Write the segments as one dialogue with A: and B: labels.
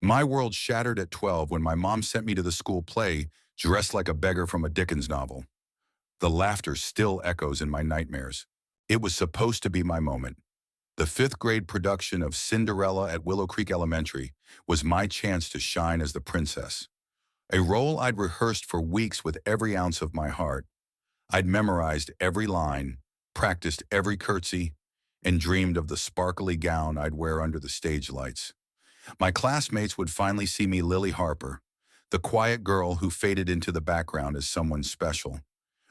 A: My world shattered at 12 when my mom sent me to the school play dressed like a beggar from a Dickens novel. The laughter still echoes in my nightmares. It was supposed to be my moment. The fifth grade production of Cinderella at Willow Creek Elementary was my chance to shine as the princess. A role I'd rehearsed for weeks with every ounce of my heart. I'd memorized every line, practiced every curtsy, and dreamed of the sparkly gown I'd wear under the stage lights. My classmates would finally see me Lily Harper, the quiet girl who faded into the background as someone special.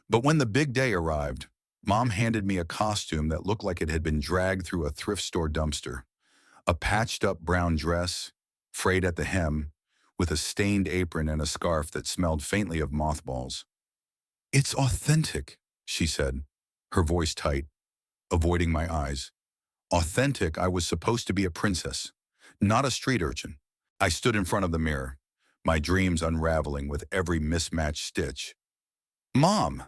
A: But when the big day arrived, Mom handed me a costume that looked like it had been dragged through a thrift store dumpster. A patched-up brown dress, frayed at the hem, with a stained apron and a scarf that smelled faintly of mothballs. "It's authentic," she said, her voice tight, avoiding my eyes. Authentic, I was supposed to be a princess, not a street urchin. I stood in front of the mirror, my dreams unraveling with every mismatched stitch. "Mom,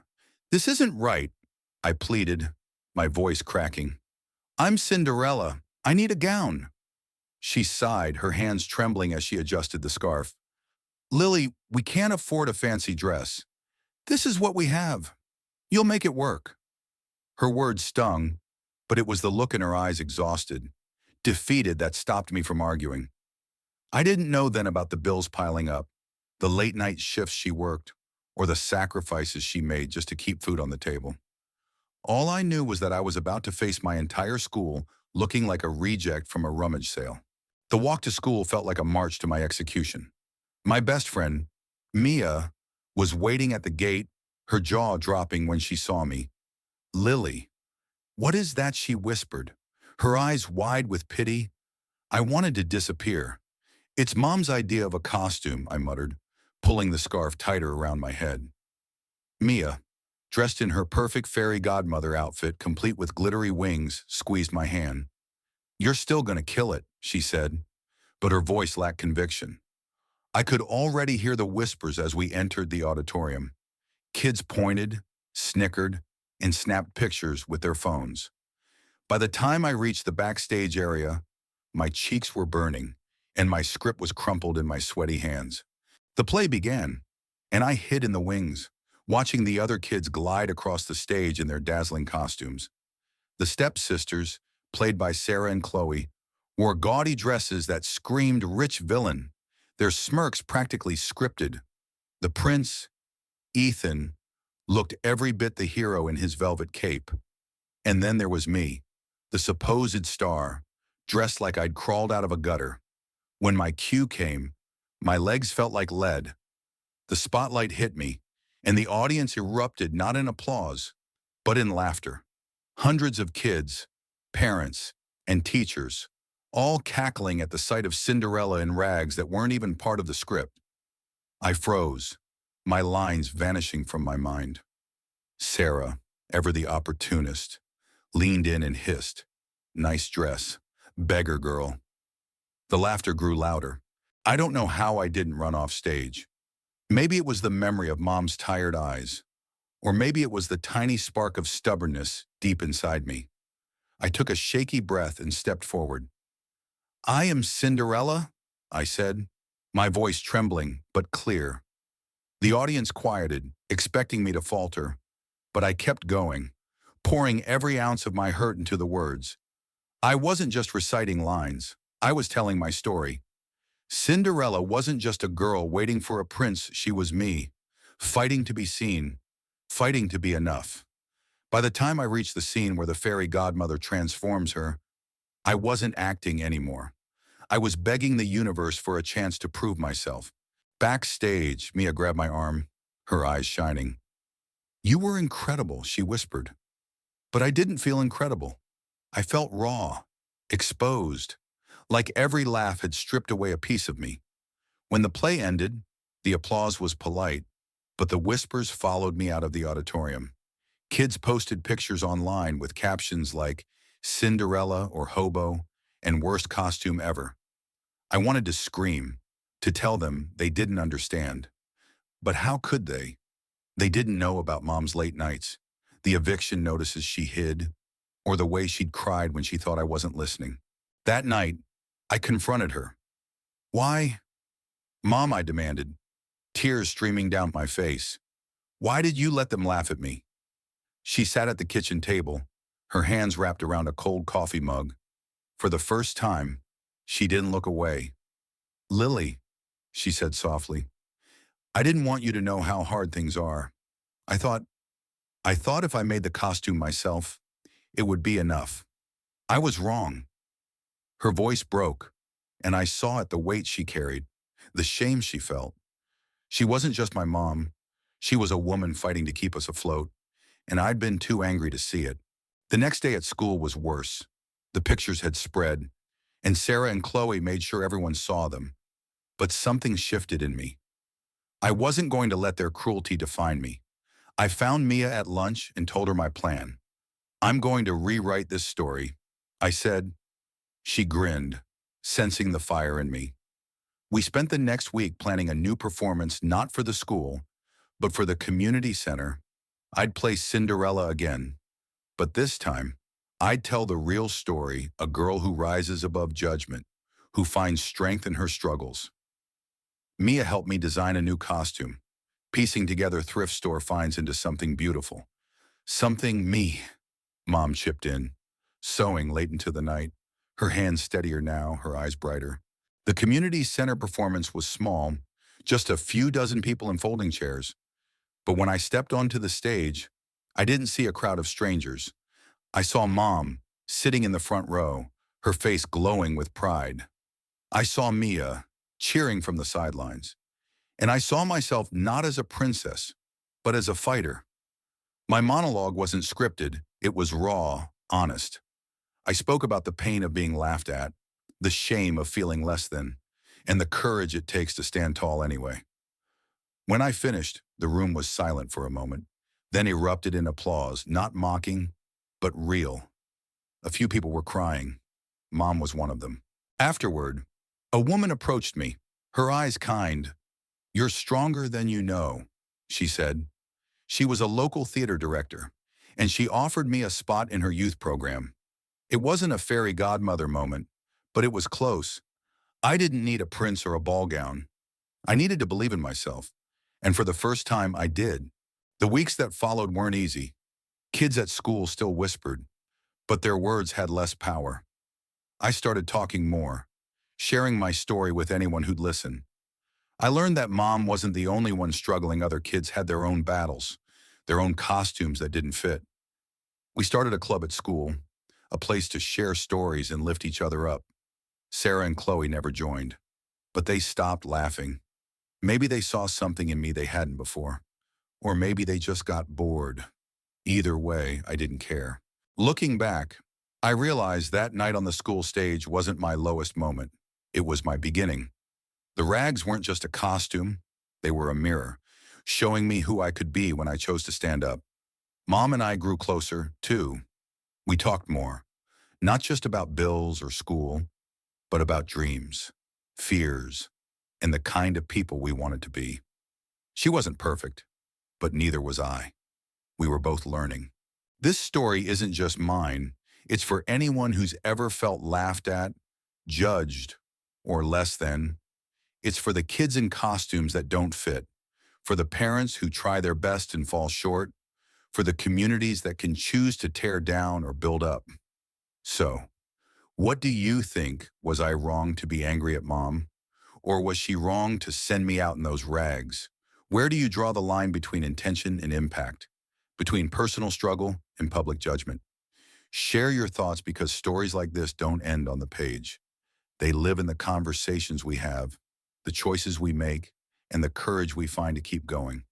A: this isn't right," I pleaded, my voice cracking. "I'm Cinderella. I need a gown." She sighed, her hands trembling as she adjusted the scarf. "Lily, we can't afford a fancy dress. This is what we have. You'll make it work." Her words stung, but it was the look in her eyes, exhausted, defeated, that stopped me from arguing. I didn't know then about the bills piling up, the late-night shifts she worked, or the sacrifices she made just to keep food on the table. All I knew was that I was about to face my entire school looking like a reject from a rummage sale. The walk to school felt like a march to my execution. My best friend, Mia, was waiting at the gate, her jaw dropping when she saw me. "Lily, what is that?" she whispered, her eyes wide with pity. I wanted to disappear. "It's Mom's idea of a costume," I muttered, pulling the scarf tighter around my head. Mia, dressed in her perfect fairy godmother outfit, complete with glittery wings, squeezed my hand. "You're still gonna kill it," she said, but her voice lacked conviction. I could already hear the whispers as we entered the auditorium. Kids pointed, snickered, and snapped pictures with their phones. By the time I reached the backstage area, my cheeks were burning, and my script was crumpled in my sweaty hands. The play began, and I hid in the wings, watching the other kids glide across the stage in their dazzling costumes. The stepsisters, played by Sarah and Chloe, wore gaudy dresses that screamed rich villain, their smirks practically scripted. The prince, Ethan, looked every bit the hero in his velvet cape. And then there was me, the supposed star, dressed like I'd crawled out of a gutter. When my cue came, my legs felt like lead. The spotlight hit me, and the audience erupted not in applause, but in laughter. Hundreds of kids, parents, and teachers, all cackling at the sight of Cinderella in rags that weren't even part of the script. I froze, my lines vanishing from my mind. Sarah, ever the opportunist, leaned in and hissed, "Nice dress, beggar girl." The laughter grew louder. I don't know how I didn't run off stage. Maybe it was the memory of Mom's tired eyes, or maybe it was the tiny spark of stubbornness deep inside me. I took a shaky breath and stepped forward. "I am Cinderella," I said, my voice trembling but clear. The audience quieted, expecting me to falter, but I kept going, pouring every ounce of my hurt into the words. I wasn't just reciting lines, I was telling my story. Cinderella wasn't just a girl waiting for a prince, she was me, fighting to be seen, fighting to be enough. By the time I reached the scene where the fairy godmother transforms her, I wasn't acting anymore. I was begging the universe for a chance to prove myself. Backstage, Mia grabbed my arm, her eyes shining. "You were incredible," she whispered. But I didn't feel incredible. I felt raw, exposed, like every laugh had stripped away a piece of me. When the play ended, the applause was polite, but the whispers followed me out of the auditorium. Kids posted pictures online with captions like "Cinderella" or "Hobo" and "Worst costume ever." I wanted to scream, to tell them they didn't understand. But how could they? They didn't know about Mom's late nights, the eviction notices she hid, or the way she'd cried when she thought I wasn't listening. That night, I confronted her. Why? Mom, I demanded, tears streaming down my face. Why did you let them laugh at me? She sat at the kitchen table, her hands wrapped around a cold coffee mug. For the first time, she didn't look away. Lily, she said softly, I didn't want you to know how hard things are. I thought, I thought if I made the costume myself, it would be enough. I was wrong. Her voice broke, and I saw it the weight she carried, the shame she felt. She wasn't just my mom. She was a woman fighting to keep us afloat, and I'd been too angry to see it. The next day at school was worse. The pictures had spread, and Sarah and Chloe made sure everyone saw them. But something shifted in me. I wasn't going to let their cruelty define me. I found Mia at lunch and told her my plan. I'm going to rewrite this story, I said. She grinned, sensing the fire in me. We spent the next week planning a new performance not for the school, but for the community center. I'd play Cinderella again, but this time, I'd tell the real story, a girl who rises above judgment, who finds strength in her struggles. Mia helped me design a new costume, piecing together thrift store finds into something beautiful. Something me, Mom chipped in, sewing late into the night, her hands steadier now, her eyes brighter. The community center performance was small, just a few dozen people in folding chairs. But when I stepped onto the stage, I didn't see a crowd of strangers. I saw Mom sitting in the front row, her face glowing with pride. I saw Mia cheering from the sidelines. And I saw myself not as a princess, but as a fighter. My monologue wasn't scripted, it was raw, honest. I spoke about the pain of being laughed at, the shame of feeling less than, and the courage it takes to stand tall anyway. When I finished, the room was silent for a moment, then erupted in applause, not mocking, but real. A few people were crying. Mom was one of them. Afterward, a woman approached me, her eyes kind. You're stronger than you know, she said. She was a local theater director, and she offered me a spot in her youth program. It wasn't a fairy godmother moment, but it was close. I didn't need a prince or a ball gown. I needed to believe in myself, and for the first time I did. The weeks that followed weren't easy. Kids at school still whispered, but their words had less power. I started talking more, sharing my story with anyone who'd listen. I learned that Mom wasn't the only one struggling. Other kids had their own battles, their own costumes that didn't fit. We started a club at school, a place to share stories and lift each other up. Sarah and Chloe never joined, but they stopped laughing. Maybe they saw something in me they hadn't before, or maybe they just got bored. Either way, I didn't care. Looking back, I realized that night on the school stage wasn't my lowest moment. It was my beginning. The rags weren't just a costume, they were a mirror, showing me who I could be when I chose to stand up. Mom and I grew closer, too. We talked more, not just about bills or school, but about dreams, fears, and the kind of people we wanted to be. She wasn't perfect, but neither was I. We were both learning. This story isn't just mine, it's for anyone who's ever felt laughed at, judged, or less than. It's for the kids in costumes that don't fit, for the parents who try their best and fall short, for the communities that can choose to tear down or build up. So, what do you think? Was I wrong to be angry at Mom? Or was she wrong to send me out in those rags? Where do you draw the line between intention and impact? Between personal struggle and public judgment? Share your thoughts, because stories like this don't end on the page. They live in the conversations we have, the choices we make, and the courage we find to keep going.